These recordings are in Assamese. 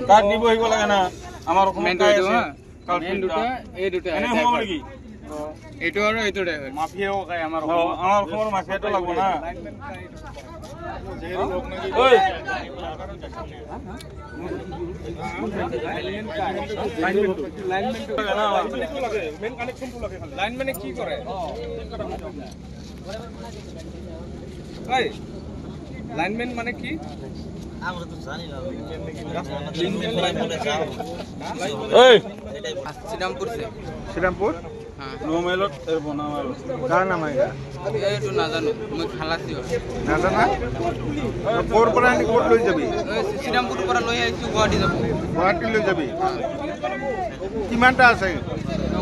কাৰ্ড নিব হইব লাগে না আমাৰ মেন দুটা এই দুটা এনে হব নাকি এইটো আৰু এইটোৰে মাফিয়াও কাই আমাৰ খবৰ মাফিয়াটো লাগব না ঐ লাইন মানে কি কৰে ঐ লাইনম্যান মানে কি আমরা তো জানি না শ্রীরামপুর নোমেলত এর বনামাল কার নাম এটা এইটো নাজানো মই খালাসি নাজানা কোৰ পৰা নি কোৰ লৈ যাবি শ্ৰীৰামপুৰ পৰা লৈ আহিছো গুৱাহাটী যাব গুৱাহাটী লৈ যাবি কিমানটা আছে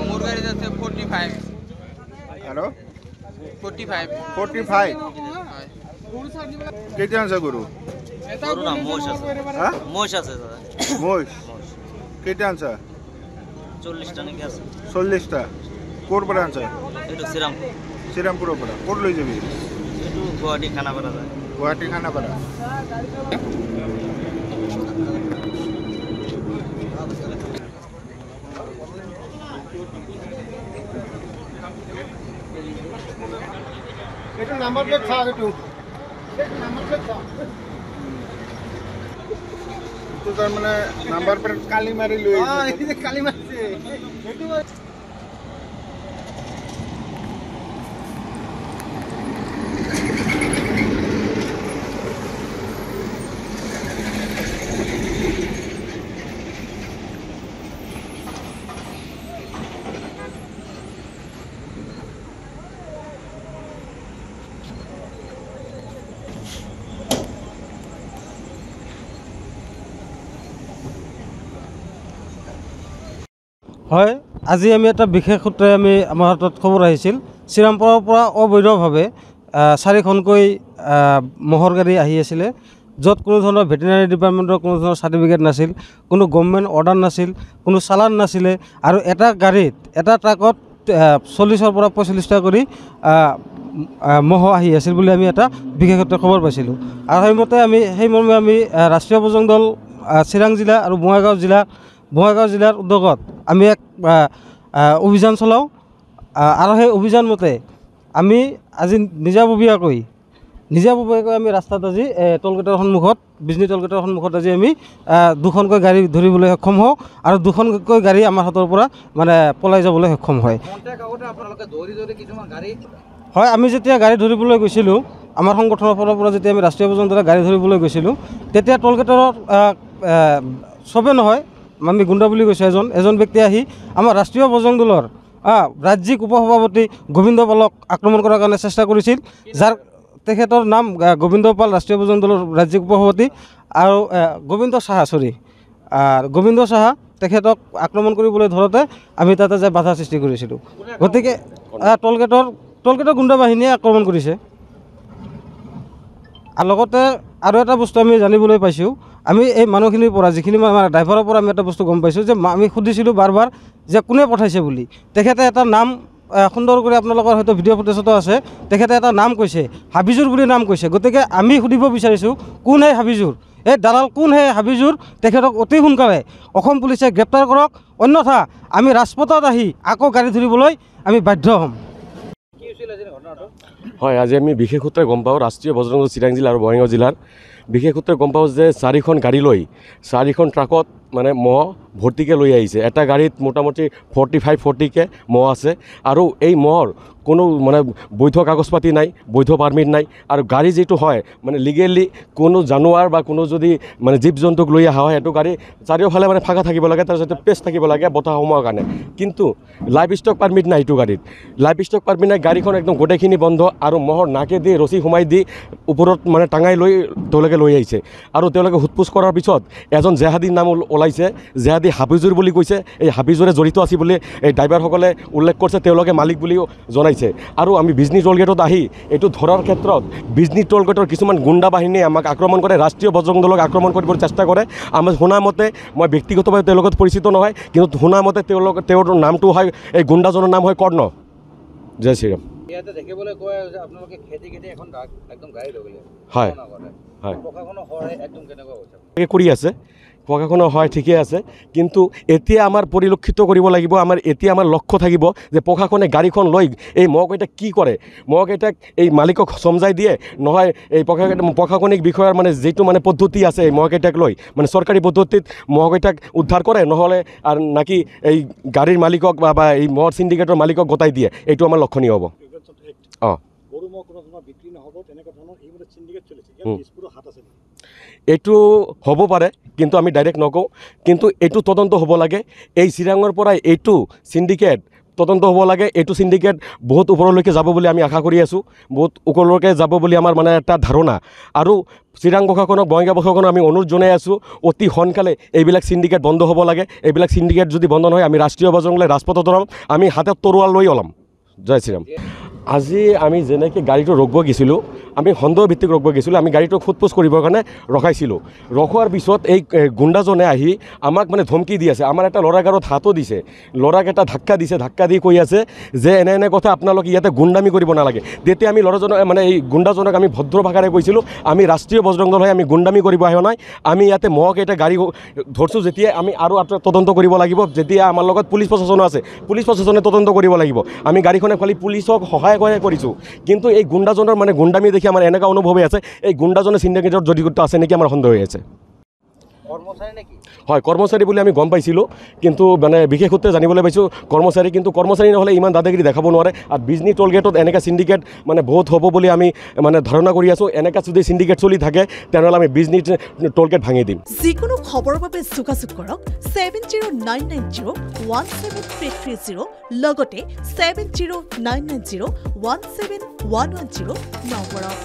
মোৰ গাড়ীত আছে 45 আৰু 45 45 হয় কেইটা আছে গৰু গরু না মোষ আছে হ্যাঁ মোষ আছে দাদা মোষ কেইটা আছে 40টা নাকি আছে 40টা কোৰ পৰা আছে এটা শ্ৰীৰামপুৰ শ্ৰীৰামপুৰৰ পৰা কোৰ লৈ যাবি এটা গুৱাহাটী খানাপাৰা যায় গুৱাহাটী খানাপাৰা এটা নাম্বার প্লেট থাক একটু নাম্বার প্লেট থাক তো তার মানে নাম্বার প্লেট কালি মারি লৈ এই যে কালি মারছে এটু হয় আজি আমি এটা বিশেষ সূত্ৰে আমি আমাৰ হাতত খবৰ আহিছিল শ্ৰীৰামপুৰৰ পৰা অবৈধভাৱে 4খনকৈ মহৰ গাড়ী আহি আছিলে য'ত কোনো ধৰণৰ ভেটেনাৰী ডিপাৰ্টমেণ্টৰ কোনো ধৰণৰ চাৰ্টিফিকেট নাছিল কোনো গভৰ্ণমেণ্ট অৰ্ডাৰ নাছিল কোনো চালান নাছিলে আৰু এটা গাড়ীত এটা ট্ৰাকত 40ৰ পৰা 45টা কৰি মহ আহি আছিল বুলি আমি এটা বিশেষ সূত্ৰে খবৰ পাইছিলোঁ আৰু সেইমৰ্মে আমি ৰাষ্ট্ৰীয় বজৰং দল চিৰাং জিলা আৰু বঙাইগাঁও জিলাৰ উদ্যোগত আমি এক অভিযান চলাওঁ আৰু সেই অভিযান মতে আমি আজি নিজাববীয়াকৈ আমি ৰাস্তাত আজি টোলগেটৰ সন্মুখত বিজনী টোলগেটৰ সন্মুখত আজি আমি 2খনকৈ গাড়ী ধৰিবলৈ সক্ষম হওঁ আৰু 2খনকৈ গাড়ী আমাৰ হাতৰ পৰা মানে পলাই যাবলৈ সক্ষম হয় হয় আমি যেতিয়া গাড়ী ধৰিবলৈ গৈছিলোঁ আমাৰ সংগঠনৰ ফালৰ পৰা যেতিয়া আমি ৰাষ্ট্ৰীয় বজৰং দলে গাড়ী ধৰিবলৈ গৈছিলোঁ তেতিয়া টোলগেটৰ চবে নহয় আমি গুণ্ডা বুলি কৈছোঁ এজন ব্যক্তি আহি আমাৰ ৰাষ্ট্ৰীয় বজৰং দলৰ ৰাজ্যিক উপসভাপতি গোবিন্দ পালক আক্ৰমণ কৰাৰ কাৰণে চেষ্টা কৰিছিল যাৰ তেখেতৰ নাম গোবিন্দ পাল ৰাষ্ট্ৰীয় বজৰং দলৰ ৰাজ্যিক উপসভাপতি আৰু গোবিন্দ সাহা তেখেতক আক্ৰমণ কৰিবলৈ ধৰোঁতে আমি তাতে যে বাধা সৃষ্টি কৰিছিলোঁ গতিকে টোলগেটৰ গুণ্ডা বাহিনীয়ে আক্ৰমণ কৰিছে আৰু লগতে আৰু এটা বস্তু আমি জানিবলৈ পাইছোঁ আমি এই মানুহখিনিৰ পৰা যিখিনি আমাৰ ড্ৰাইভাৰৰ পৰা আমি এটা বস্তু গম পাইছোঁ যে আমি সুধিছিলোঁ বাৰ যে কোনে পঠাইছে বুলি তেখেতে এটা নাম সুন্দৰ কৰি আপোনালোকৰ হয়তো ভিডিঅ' ফুটেজতো আছে তেখেতে এটা নাম কৈছে হাবিজুৰ বুলি নাম কৈছে গতিকে আমি সুধিব বিচাৰিছোঁ কোন এই হাবিজুৰ এই দালাল কোন সেই হাবিজুৰ তেখেতক অতি সোনকালে অসম পুলিচে গ্ৰেপ্তাৰ কৰক, অন্যথা আমি ৰাজপথত আহি আকৌ গাড়ী ধৰিবলৈ আমি বাধ্য হ'ম। হয়, আজি আমি বিশেষ সূত্ৰে গম পাওঁ ৰাষ্ট্ৰীয় বজৰং দল চিৰাং জিলা আৰু বঙাইগাঁও জিলাৰ বিশেষ সূত্ৰে গম পাওঁ যে 4খন গাড়ী লৈ 4খন ট্ৰাকত মানে মহ ভৰ্তিকৈ লৈ আহিছে। এটা গাড়ীত মোটামুটি 45-40কে মহ আছে আৰু এই মহৰ কোনো মানে বৈধ কাগজ পাতি নাই, বৈধ পাৰ্মিট নাই আৰু গাড়ী যিটো হয় মানে লিগেলি কোনো জানুৱাৰ বা কোনো যদি মানে জীৱ জন্তুক লৈ অহা হয় সেইটো গাড়ী চাৰিওফালে মানে ফাঁকা থাকিব লাগে, তাৰপিছত পেষ্ট থাকিব লাগে বতাহ সোমোৱাৰ কাৰণে। কিন্তু লাইভ ষ্টক পাৰ্মিট নাই এইটো গাড়ীত, লাইভ ষ্টক পাৰ্মিট নাই, গাড়ীখন একদম গোটেইখিনি বন্ধ আৰু মহৰ নাকে দি ৰছী সোমাই দি ওপৰত মানে টাঙাই লৈ তেওঁলোকে লৈ আহিছে। আৰু তেওঁলোকে সোধপোছ কৰাৰ পিছত এজন জেহাদীৰ নাম ওলাইছে, জেহাদী হাফিজুৰ বুলি কৈছে। এই হাফিজুৰে জড়িত আছিল বুলি এই ড্ৰাইভাৰসকলে উল্লেখ কৰিছে, তেওঁলোকে মালিক বুলিও জনাইছে। আৰু আমি বিজনী টোল গেটত আহি এইটো ধৰাৰ ক্ষেত্ৰত বিজনী টোল গেটৰ কিছুমান গুণ্ডা বাহিনীয়ে আমাক আক্ৰমণ কৰে, ৰাষ্ট্ৰীয় বজৰং দলক আক্ৰমণ কৰিবৰ চেষ্টা কৰে। আমাৰ শুনা মতে, মই ব্যক্তিগতভাৱে তেওঁৰ লগত পৰিচিত নহয়, কিন্তু শুনা মতে তেওঁৰ নামটো হয়, এই গুণ্ডাজনৰ নাম হয় কৰ্ণ। জয় শ্ৰীৰাম। ইয়াতে দেখিবলৈ কয় যে আপোনালোকে খেদি এখন একদম গাড়ী লৈ গ'লে হয় হয় প্ৰশাসনৰ সহায় একদম কেনেকুৱা হৈছে কৰি আছে, প্ৰশাসনৰ হয় ঠিকে আছে, কিন্তু এতিয়া আমাৰ পৰিলক্ষিত কৰিব লাগিব, এতিয়া আমাৰ লক্ষ্য থাকিব যে প্ৰশাসনে গাড়ীখন লৈ এই মহকেইটাক কি কৰে, মহকেইটাক এই মালিকক সমজাই দিয়ে, নহয় এই প্ৰশাসনিক বিষয়াৰ মানে যিটো মানে পদ্ধতি আছে এই মহকেইটাক লৈ মানে চৰকাৰী পদ্ধতিত মহকেইটাক উদ্ধাৰ কৰে, নহ'লে আৰু নাকি এই গাড়ীৰ মালিকক বা এই মহৰ চিণ্ডিকেটৰ মালিকক গতাই দিয়ে, এইটো আমাৰ লক্ষণীয় হ'ব। অঁ, এইটো হ'ব পাৰে, কিন্তু আমি ডাইৰেক্ট নকওঁ, কিন্তু এইটো তদন্ত হ'ব লাগে। এই চিৰাঙৰ পৰাই এইটো চিণ্ডিকেট তদন্ত হ'ব লাগে। এইটো চিণ্ডিকেট বহুত ওপৰলৈকে যাব বুলি আমি আশা কৰি আছোঁ, বহুত ওপৰলৈকে যাব বুলি আমাৰ মানে এটা ধাৰণা। আৰু চিৰাং প্ৰশাসনক, বঙাইগাঁও প্ৰশাসনক আমি অনুৰোধ জনাই আছোঁ, অতি সোনকালে এইবিলাক চিণ্ডিকেট বন্ধ হ'ব লাগে। এইবিলাক চিণ্ডিকেট যদি বন্ধ নহয়, আমি ৰাষ্ট্ৰীয় বজৰং দলে ৰাজপথত ওলাম, আমি হাতত তৰোৱাল লৈ ওলাম। জয় শ্ৰীৰাম। আজি আমি যেনেকৈ গাড়ীটো ৰখিব গৈছিলোঁ, আমি সন্দেহ ভিত্তিক ৰখিব গৈছিলোঁ, আমি গাড়ীটো সোধপোছ কৰিবৰ কাৰণে ৰখাইছিলোঁ। ৰখোৱাৰ পিছত এই গুণ্ডাজনে আহি আমাক মানে ধমকি দি আছে, আমাৰ এটা ল'ৰা গাড়ীত হাতো দিছে, ল'ৰাক এটা ধাক্কা দিছে, ধাক্কা দি কৈ আছে যে এনে কথা আপোনালোকে ইয়াতে গুণ্ডামি কৰিব নালাগে। তেতিয়া আমি ল'ৰাজনক মানে এই গুণ্ডাজনক আমি ভদ্ৰ ভাষাৰে কৈছিলোঁ, আমি ৰাষ্ট্ৰীয় বজৰং দল হৈ আমি গুণ্ডামি কৰিব অহা নাই, আমি ইয়াতে মহকেইটা গাড়ী ধৰিছোঁ, যেতিয়াই আমি আৰু তদন্ত কৰিব লাগিব, যেতিয়া আমাৰ লগত পুলিচ প্ৰশাসনো আছে, পুলিচ প্ৰশাসনে তদন্ত কৰিব লাগিব। আমি গাড়ীখনে খালি পুলিচক সহায় কৰিছোঁ, কিন্তু এই গুণ্ডাজনৰ মানে গুণ্ডামি দেখি আমাৰ এনেকুৱা অনুভৱ হৈ আছে, এই গুণ্ডাজনে চিণ্ডিকেটৰ জড়িত আছে নেকি আমাৰ সন্দেহ হৈ আছে। হয়, কৰ্মচাৰী বুলি আমি গম পাইছিলোঁ, কিন্তু মানে বিশেষ সূত্ৰে জানিবলৈ পাইছোঁ কৰ্মচাৰী, কিন্তু কৰ্মচাৰী নহ'লে ইমান দাদাগিৰি দেখাব নোৱাৰে। আৰু বিজনী টোল গেটত এনেকৈ চিণ্ডিকেট মানে বহুত হ'ব বুলি আমি মানে ধাৰণা কৰি আছোঁ। এনেকৈ যদি চিণ্ডিকেট চলি থাকে তেনেহ'লে আমি বিজনী টোল গেট ভাঙি দিম। যিকোনো খবৰৰ বাবে যোগাযোগ কৰক 7099017330 লগতে 7099017110 নম্বৰত।